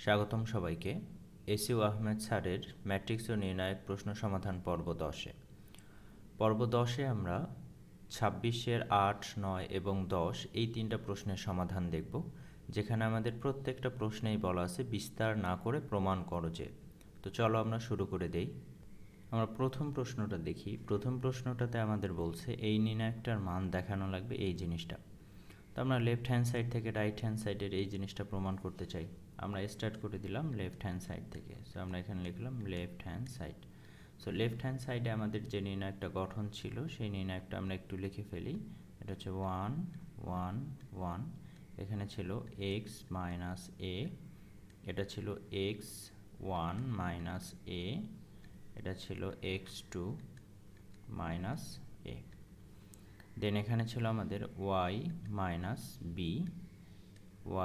স্বাগতম সবাইকে এসইউ আহমেদ স্যারের ম্যাট্রিক্স ও নির্ণায়ক প্রশ্ন সমাধান পর্ব 10-এ। পর্ব 10-এ আমরা 26-এর 8, 9 এবং 10 এই তিনটা প্রশ্নের সমাধান দেখব, যেখানে আমাদের প্রত্যেকটা প্রশ্নেই বলা আছে বিস্তার না করে প্রমাণ করো যে। তো চলো আমরা শুরু করে দেই। আমরা প্রথম প্রশ্নটা দেখি। প্রথম প্রশ্নটাতে আমাদের বলছে এই নির্ণায়কটার মান দেখানো লাগবে এই জিনিসটা। তো আমরা লেফট হ্যান্ড সাইড থেকে রাইট হ্যান্ড সাইডের এই জিনিসটা প্রমাণ করতে চাই। আমরা স্টার্ট করে দিলাম লেফট হ্যান্ড সাইড থেকে। সো আমরা এখানে লিখলাম left hand side. So left hand সাইডে আমাদের যে নির্ণায়কটা গঠন ছিল সেই নির্ণায়কটা আমরা একটু লিখে ফেলি। এটা হচ্ছে 1 1 1। এখানে ছিল x মাইনাস a, এটা ছিল x1 মাইনাস a, এটা ছিল x2 মাইনাস a। দেন এখানে ছিল আমাদের y minus b,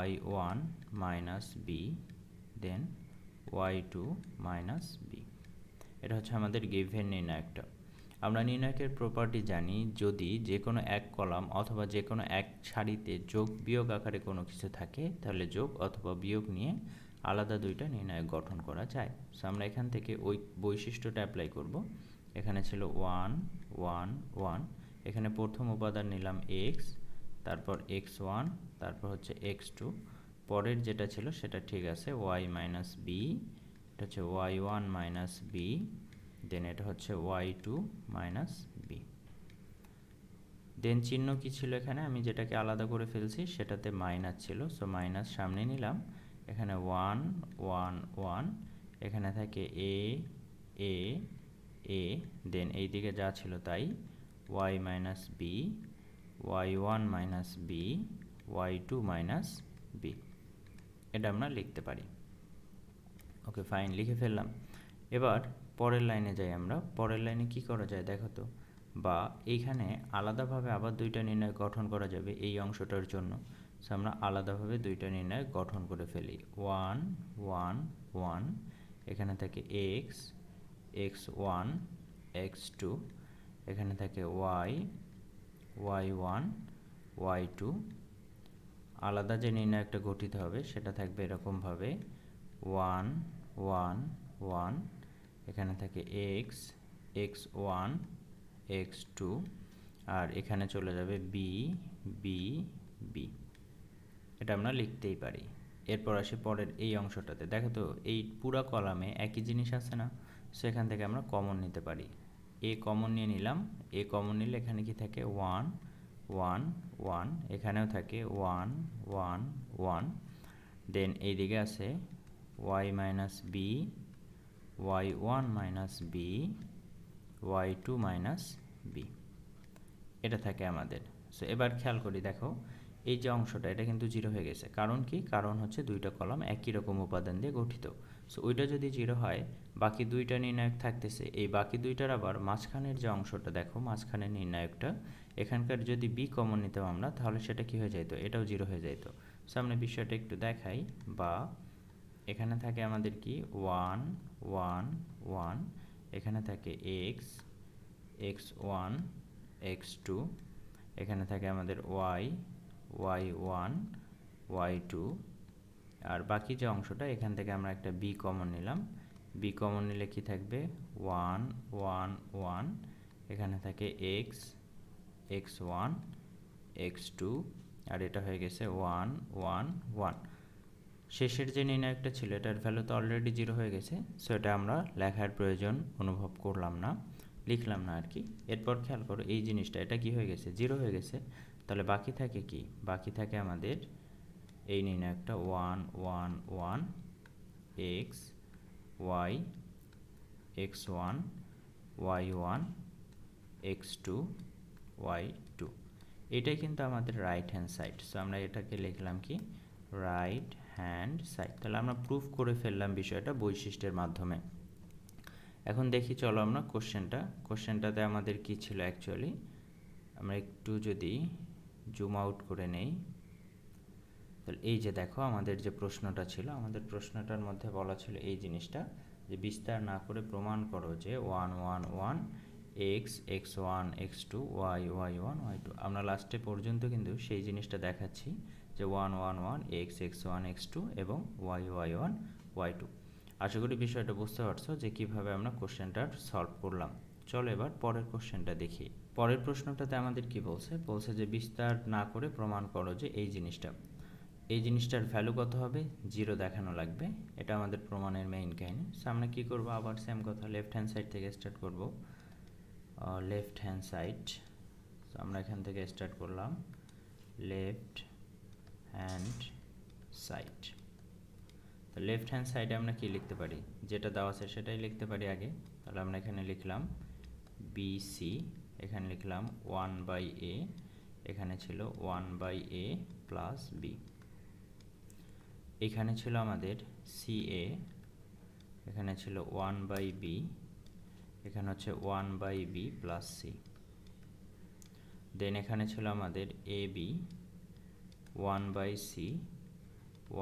y1 minus b, দেন y2 মাইনাস b। এটা হচ্ছে আমাদের গিভেন নির্ণায়কটা। আমরা নির্ণায়কের প্রপার্টি জানি, যদি যে কোনো এক কলাম অথবা যে কোনো এক সারিতে যোগ বিয়োগ আকারে কোনো কিছু থাকে, তাহলে যোগ অথবা বিয়োগ নিয়ে আলাদা দুইটা নির্ণায়ক গঠন করা যায়। সো আমরা এখান থেকে ওই বৈশিষ্ট্যটা অ্যাপ্লাই করব। এখানে ছিল 1 1 1, এখানে প্রথম উপাদান নিলাম x, তারপর x1, তারপর হচ্ছে x2, পরের যেটা ছিল সেটা ঠিক আছে y মাইনাস b, এটা হচ্ছে y1 মাইনাস b, দেন এটা হচ্ছে y2 মাইনাস b। দেন চিহ্ন কি ছিল এখানে, আমি যেটাকে আলাদা করে ফেলছি সেটাতে মাইনাস ছিল, সো মাইনাস সামনে নিলাম। এখানে 1 1 1, এখানে থাকে a a a, দেন এই দিকে যা ছিল তাই y minus b, y1 minus b, y2 minus b। এটা আমরা লিখতে পারি। ওকে ফাইন, লিখে ফেললাম। এবার পরের লাইনে যাই আমরা। পরের লাইনে কি করা যায় দেখো তো, বা এইখানে আলাদাভাবে আবার দুইটা নির্ণায়ক গঠন করা যাবে এই অংশটার জন্য। সো আমরা আলাদাভাবে দুইটা নির্ণায়ক গঠন করে ফেলি। 1 1 1, এখানে থাকে x x1 x2, এখানে থাকে y y1 y2। আলাদা যে নির্ণায়কটা গঠিত হবে সেটা থাকবে এরকমভাবে 1 1 1, এখানে থাকে x x1 x2, আর এখানে চলে যাবে b b b। এটা আমরা লিখতেই পারি। এরপর আসি পরের এই অংশটাতে। দেখো তো এই পুরো কলামে একই জিনিস আছে না, সো এখান থেকে আমরা কমন নিতে পারি। a কমন নিয়ে নিলাম। a কমন নিলে এখানে কি থাকে 1 1 1, এখানেও থাকে 1 1 1, দেন এইদিকে আছে y minus b, y1 minus b, y2 minus b। এটা থাকে আমাদের। সো এবার খেয়াল করি, দেখো এই যে অংশটা এটা কিন্তু জিরো হয়ে গেছে। কারণ কি? কারণ হচ্ছে দুইটা কলাম একই রকম উপাদান দিয়ে গঠিত। সো ওইটা যদি জিরো হয়, বাকি দুইটা নির্ণায়ক থাকতেছে। এই বাকি দুইটার আবার মাঝখানের যে অংশটা দেখো, মাঝখানের নির্ণায়কটা, এখানকার যদি বি কমন নিতাম আমরা, তাহলে সেটা কি হয়ে যেত? এটাও জিরো হয়ে যেত। সো আমরা বিষয়টা একটু দেখাই। বা এখানে থাকে আমাদের কি 1 1 1, এখানে থাকে x x1 x2, এখানে থাকে আমাদের y y1 y2, আর বাকি যে অংশটা এখান থেকে আমরা একটা b কমন নিলাম। b কমন নিলে কি থাকবে 1 1 1, এখানে থাকে x x1 x2, আর এটা হয়ে গেছে 1 1 1। শেষের যে নির্ণায়কটা ছিল এটার ভ্যালু তো অলরেডি জিরো হয়ে গেছে, সো এটা আমরা লেখার প্রয়োজন অনুভব করলাম না, লিখলাম না আর কি। এরপর খেয়াল করো এই জিনিসটা, এটা কি হয়ে গেছে? জিরো হয়ে গেছে। তাহলে বাকি থাকে কি? বাকি থাকে আমাদের এই নির্ণায়কটা 1 1 1, x y x1 y1 x2 y2। এটাই কিন্তু আমাদের রাইট হ্যান্ড সাইড। সো আমরা এটাকে লিখলাম কি? Right hand side. তাহলে আমরা প্রুফ করে ফেললাম বিষয়টা বৈশিষ্ট্যের মাধ্যমে। এখন দেখি চলো আমরা কোশ্চেনটাতে আমাদের কি ছিল অ্যাকচুয়ালি। আমরা একটু যদি জুম আউট করে নেই, তাহলে এই যে দেখো আমাদের যে প্রশ্নটা ছিল, আমাদের প্রশ্নটার মধ্যে বলা ছিল এই জিনিসটা, যে বিস্তার না করে প্রমাণ করো যে 1 1 1 x x1 x2 y y1 y2। আমরা লাস্টে পর্যন্ত কিন্তু সেই জিনিসটা দেখাচ্ছি, যে 1 x x one x two এবং y y one y two. আশা করি বিষয়টা বুঝতে পারছো যে কীভাবে আমরা কোশ্চেনটার সলভ করলাম। চলো এবার পরের কোশ্চেনটা দেখি। পরের প্রশ্নটাতে আমাদের কি বলছে, বলছে যে বিস্তার না করে প্রমাণ করো যে এই জিনিসটার ভ্যালু কত হবে, 0 দেখানো লাগবে। এটা আমাদের প্রমাণের মেইন কাহিনী। সো আমরা কী করবো, আবার সেম কথা, লেফট হ্যান্ড সাইড থেকে স্টার্ট করব। লেফট হ্যান্ড সাইড, সো আমরা এখান থেকে স্টার্ট করলাম লেফট হ্যান্ড সাইড। তো লেফট হ্যান্ড সাইডে আমরা কি লিখতে পারি, যেটা দেওয়া আছে সেটাই লিখতে পারি আগে। তাহলে আমরা এখানে লিখলাম বিসি, এখানে লিখলাম 1/a, এখানে ছিল 1/a প্লাস বি। এখানে ছিল আমাদের সিএ, এখানে ছিল 1/b, এখানে হচ্ছে 1/b প্লাস সি। দেন এখানে ছিল আমাদের এবি 1/c,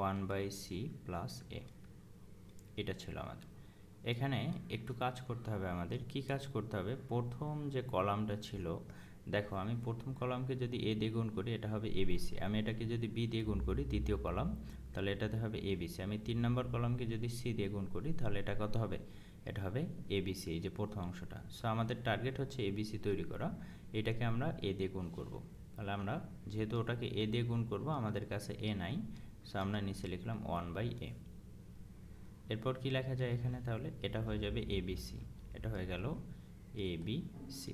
1/c প্লাস এ। এটা ছিল আমাদের। এখানে একটু কাজ করতে হবে আমাদের। কি কাজ করতে হবে, প্রথম যে কলামটা ছিল, দেখো আমি প্রথম কলামকে যদি এ দিয়ে গুণ করি এটা হবে এবিসি, আমি এটাকে যদি বি দিয়ে গুণ করি দ্বিতীয় কলাম, তাহলে এটাতে হবে এবিসি। আমি 3 নম্বর কলামকে যদি সি দিয়ে গুণ করি তাহলে এটা কত হবে, এটা হবে এবিসি, এই যে প্রথম অংশটা। সো আমাদের টার্গেট হচ্ছে এবিসি তৈরি করা, এটাকে আমরা এ দিয়ে গুণ করব। তাহলে আমরা যেহেতু ওটাকে এ দিয়ে গুণ করব, আমাদের কাছে এ নাই, সো আমরা নিচে লিখলাম 1/a। এরপর কি লেখা যায় এখানে, তাহলে এটা হয়ে যাবে এবিসি, এটা হয়ে গেল এবিসি।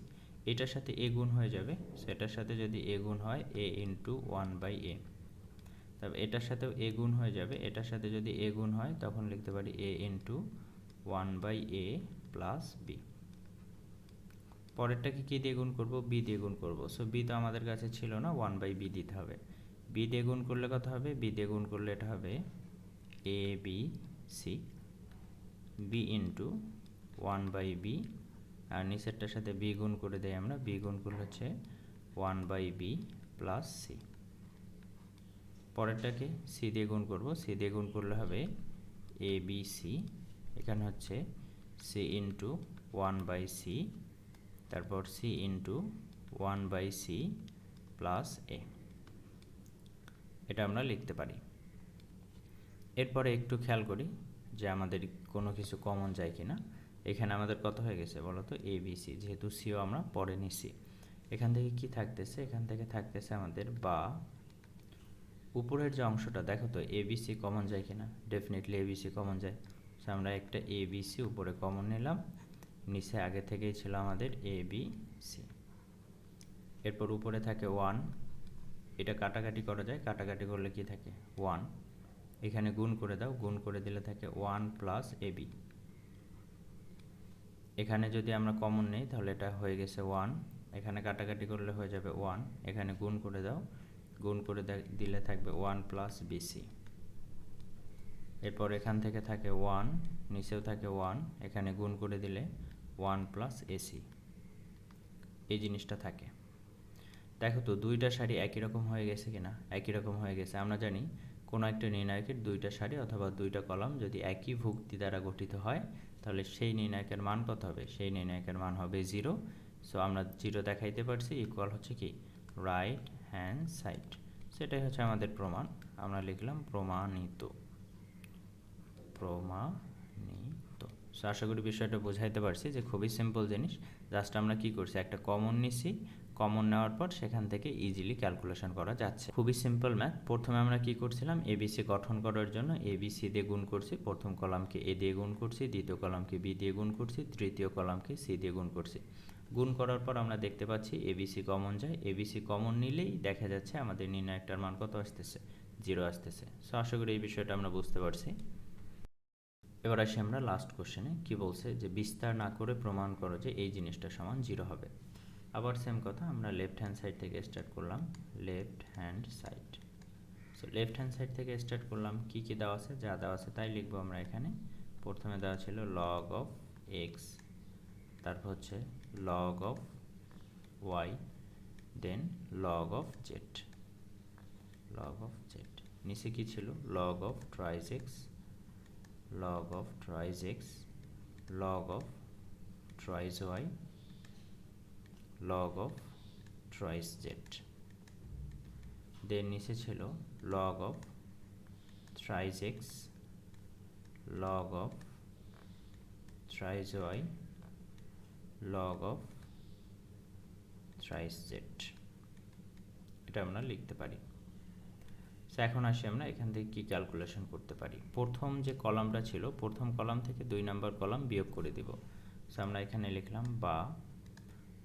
এটার সাথে এ গুণ হয়ে যাবে, সেটার সাথে যদি এ গুণ হয় এ ইন্টু 1/a, তবে এটার সাথেও এ গুণ হয়ে যাবে, এটার সাথে যদি এ গুণ হয় তখন লিখতে পারি এ ইন্টু 1/a প্লাস বি। পরেরটাকে কী দিয়ে গুণ করব, বি দিয়ে গুণ করব। সো বি তো আমাদের কাছে ছিল না, 1/b দিতে হবে। বি দিয়ে গুণ করলে কত হবে, বি দিয়ে গুণ করলে এটা হবে A B C, B into 1/b, আর নিচেরটার সাথে বি গুণ করে দেয় আমরা, বি গুণ করলে হচ্ছে 1/b প্লাস সি। পরেরটাকে সি দিয়ে গুণ করব, সি দিয়ে গুণ করলে হবে এ বি সি, এখানে হচ্ছে সি ইন্টু 1/c, তারপর সি ইন্টু 1/c প্লাস এ। এটা আমরা লিখতে পারি। এরপরে একটু খেয়াল করি যে আমাদের কোনো কিছু কমন যায় কিনা। এখানে আমাদের কত হয়ে গেছে বলো তো, এ বি সি, যেহেতু সিও আমরা পরে নিছি। এখান থেকে কি থাকতেছে, এখান থেকে থাকতেছে আমাদের বা উপরের যে অংশটা, দেখো তো এ বি সি কমন যায় কিনা, ডেফিনেটলি এ বি সি কমন যায়। সো আমরা একটা এ বি সি উপরে কমন নিলাম, নিচে আগে থেকেই ছিল আমাদের এ বি সি। এরপর উপরে থাকে 1, এটা কাটাকাটি করা যায়, কাটাকাটি করলে কি থাকে 1, এখানে গুণ করে দাও, গুণ করে দিলে থাকে 1 প্লাস এবি। এখানে যদি আমরা কমন নেই তাহলে এটা হয়ে গেছে 1, এখানে কাটাকাটি করলে হয়ে যাবে 1, এখানে গুণ করে দাও, গুণ করে দিলে থাকবে 1 প্লাস বিসি। এরপর এখান থেকে থাকে 1, নিচেও থাকে 1, এখানে গুণ করে দিলে 1 প্লাস এসি, এই জিনিসটা থাকে। দেখো তো দুইটা সারি একই রকম হয়ে গেছে কিনা, একই রকম হয়ে গেছে। আমরা জানি কোনো একটা নির্ণায়কের দুইটা সারি অথবা দুইটা কলাম যদি একই ভুক্তি দ্বারা গঠিত হয় তাহলে সেই নির্ণায়কের মান কত হবে, সেই নির্ণায়কের মান হবে 0। সো আমরা 0 দেখাইতে পারছি, ইকুয়াল হচ্ছে কি রাইট হ্যান্ড সাইড। সেটাই হচ্ছে আমাদের প্রমাণ। আমরা লিখলাম প্রমাণিত, প্রমাণিত। সো আশা করি বিষয়টা বোঝাইতে পারছি যে খুবই সিম্পল জিনিস। জাস্ট আমরা কি করছি, একটা কমন নিছি, কমন নেওয়ার পর সেখান থেকে ইজিলি ক্যালকুলেশন করা যাচ্ছে। খুবই সিম্পল ম্যাথ। প্রথমে আমরা কি করছিলাম, এবিসি গঠন করার জন্য এবিসি দিয়ে গুণ করছি, প্রথম কলামকে এ দিয়ে গুণ করছি, দ্বিতীয় কলামকে বি দিয়ে গুণ করছি, তৃতীয় কলামকে সি দিয়ে গুণ করছি। গুণ করার পর আমরা দেখতে পাচ্ছি এবিসি কমন যায়, এবিসি কমন নিলেই দেখা যাচ্ছে আমাদের নির্ণায়কটার মান কত আসতেছে, 0 আসতেছে। সো আশা করি এই বিষয়টা আমরা বুঝতে পারছি। এবার আসি আমরা লাস্ট কোশ্চেনে। কি বলছে যে বিস্তার না করে প্রমাণ করো যে এই জিনিসটা সমান 0 হবে। আবার সেম কথা, আমরা লেফট হ্যান্ড সাইড থেকে স্টার্ট করলাম, left hand side. So left hand side থেকে স্টার্ট করলাম, কি কি দেওয়া আছে, যা দেওয়া আছে তাই লিখবো আমরা এখানে। প্রথমে দেওয়া ছিল লগ অফ এক্স, তারপর হচ্ছে log of Y, then log of Z, log of Z. নিচে কি ছিল, log of tries X, log of twice x, log of twice y, log of twice z. Then নিচে ছিল log of thrice X, log of thrice Y, log of thrice Z. এটা আমরা লিখতে পারি। So এখন আসি আমরা এখান থেকে কী ক্যালকুলেশন করতে পারি। প্রথম যে কলামটা ছিল, প্রথম কলাম থেকে 2 নম্বর কলাম বিয়োগ করে দিব। সো আমরা এখানে লিখলাম বা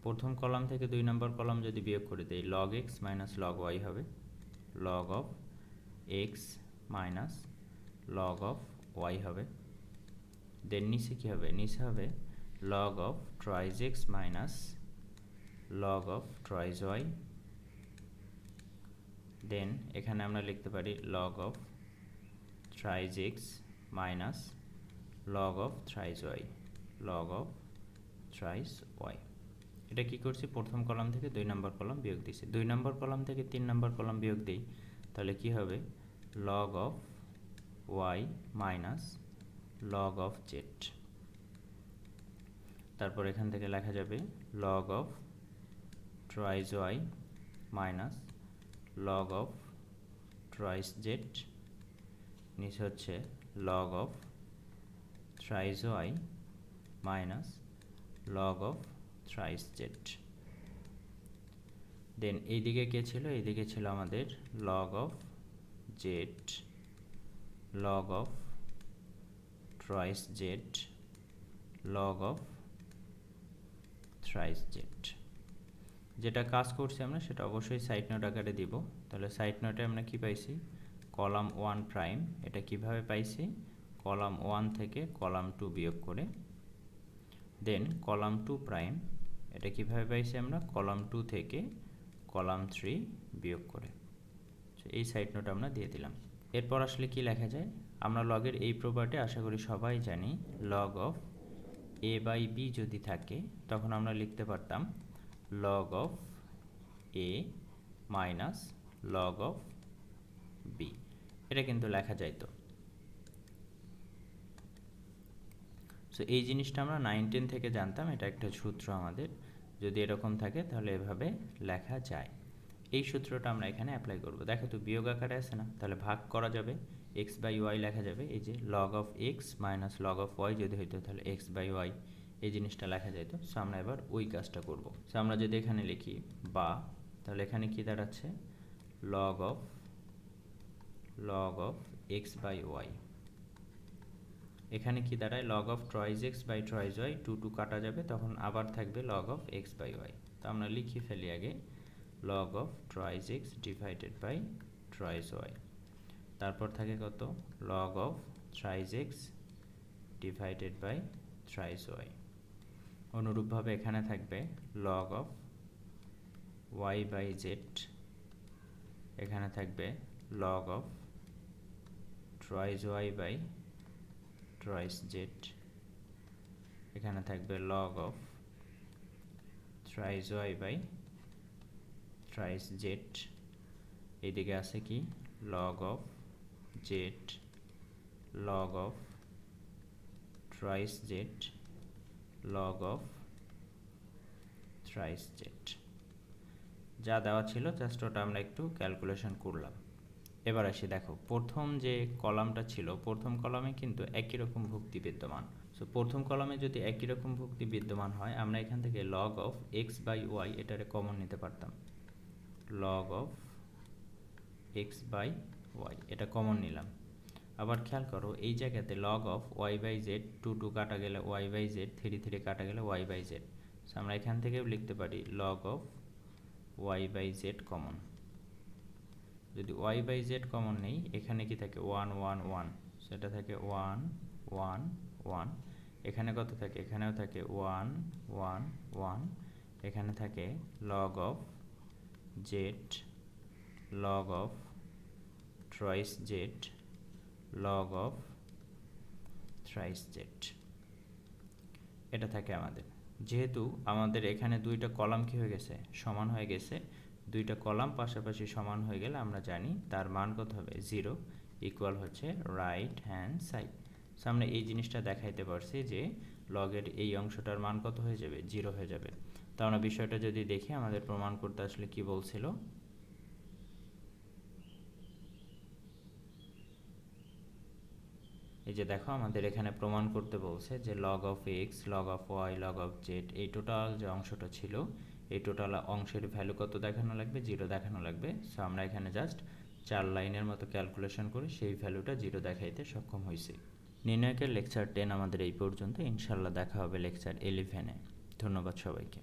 প্রথম কলাম থেকে 2 নম্বর কলাম যদি বিয়োগ করে দিই, log x minus log y হবে, log of x minus log of y হবে। দেন নিচে কী হবে, নিচে হবে log of tries x minus log of tries y. Then এখানে আমরা লিখতে পারি log of thrice x minus log of thrice y, log of thrice y. এটা কী করছি, প্রথম কলাম থেকে 2 নম্বর কলাম বিয়োগ দিয়েছি। 2 নম্বর কলাম থেকে 3 নম্বর কলাম বিয়োগ দিই, তাহলে কী হবে log of y minus log of z. তারপর এখান থেকে লেখা যাবে log of tries y minus log of thrice z. নিচে হচ্ছে log of thrice y minus log of thrice z. Then এইদিকে কে ছিল, এইদিকে ছিল আমাদের log of Z, log of thrice Z, log of thrice z. যেটা কাজ করছি আমরা সেটা অবশ্যই সাইড নোট আকারে দিব। তাহলে সাইড নোটে আমরা কি পাইছি, কলাম 1 প্রাইম, এটা কিভাবে পাইছি, কলাম 1 থেকে কলাম 2 বিয়োগ করে। দেন কলাম 2 প্রাইম, এটা কিভাবে পাইছি আমরা, কলাম 2 থেকে কলাম 3 বিয়োগ করে। এই সাইড নোট আমরা দিয়ে দিলাম। এরপর আসলে কি লেখা যায়, আমরা লগের এই প্রপার্টি আশা করি সবাই জানি, log of A by B যদি থাকে তখন আমরা লিখতে পারতাম log of A minus log of B. এটা কিন্তু লেখা যাইতো। সো এই জিনিসটা আমরা 9, 10 থেকে জানতাম, এটা একটা সূত্র আমাদের, যদি এরকম থাকে তাহলে এভাবে লেখা যায়। এই সূত্রটা আমরা এখানে অ্যাপ্লাই করব। দেখো তো বিয়োগ আকারে আছে না, তাহলে ভাগ করা যাবে, এক্স বাই ওয়াই লেখা যাবে। এই যে log of x minus log of Y যদি হইতো তাহলে এক্স বাই ওয়াই এই জিনিসটা লেখা যেত। সো আমরা এবার ওই কাজটা করব। সো আমরা যদি এখানে লিখি বা, তাহলে এখানে কি দাঁড়াচ্ছে, log of X by Y. এখানে কি দাঁড়ায়, log of tries X by twice Y, 2 2 কাটা যাবে, তখন আবার থাকবে log of X by Y. তো আমরা লিখি ফেলি আগে log of tries X divided by twice Y. তারপর থাকে কত, log of thrice X divided by thrice Y. অনুরূপভাবে এখানে থাকবে log of Y by Z, এখানে থাকবে log of tries Y by thrice Z, এখানে থাকবে log of thrice Y by thrice Z. এইদিকে আছে কি log of Z, log of thrice Z, log of thrice Z. যা দেওয়া ছিল জাস্ট ওটা আমরা একটু ক্যালকুলেশন করলাম। এবার আসি, দেখো প্রথম যে কলামটা ছিল, প্রথম কলামে কিন্তু একই রকম ভুক্তি বিদ্যমান। সো প্রথম কলামে যদি একই রকম ভুক্তি বিদ্যমান হয়, আমরা এখান থেকে log of X by Y এটারে কমন নিতে পারতাম। Log of X by Y এটা কমন নিলাম। আবার খেয়াল করো এই জায়গাতে log of Y by Z, 2 2 কাটা গেলে ওয়াই বাই জেড, 3 3 কাটা গেলে ওয়াই বাই জেড। সো আমরা এখান থেকেও লিখতে পারি log of Y by Z common. যদি ওয়াই বাই জেড কমন নেই, এখানে কি থাকে 1 1 1, সেটা থাকে 1 1 1। এখানে কত থাকে, এখানেও থাকে 1 1 1। এখানে থাকে log of Z, log of thrice Z, log of thrice Z. এটা থাকে আমাদের। যেহেতু আমাদের এখানে 2টা কলাম কি হয়ে গেছে, সমান হয়ে গেছে, 2টা কলাম পাশাপাশি সমান হয়ে গেলে আমরা জানি তার মান কত হবে, 0 ইকুয়াল হচ্ছে রাইট হ্যান্ড সাইড। সো আমরা এই জিনিসটা দেখাইতে পারছি যে লগের এই অংশটার মান কত হয়ে যাবে, 0 হয়ে যাবে। তো আমরা বিষয়টা যদি দেখি, আমাদের প্রমাণ করতে আসলে কি বলছিল, এই যে দেখো আমাদের এখানে প্রমাণ করতে বলছে যে log of X, log of Y, log of Z, এই টোটাল যে অংশটা ছিল এই টোটাল অংশের ভ্যালু কত দেখানো লাগবে? 0 দেখানো লাগবে। সো আমরা এখানে জাস্ট 4 লাইনের মতো ক্যালকুলেশন করে সেই ভ্যালুটা 0 দেখাইতে সক্ষম হয়েছি। নির্ণায়কের লেকচার 10 আমাদের এই পর্যন্ত। ইনশাল্লাহ দেখা হবে লেকচার 11-এ। ধন্যবাদ সবাইকে।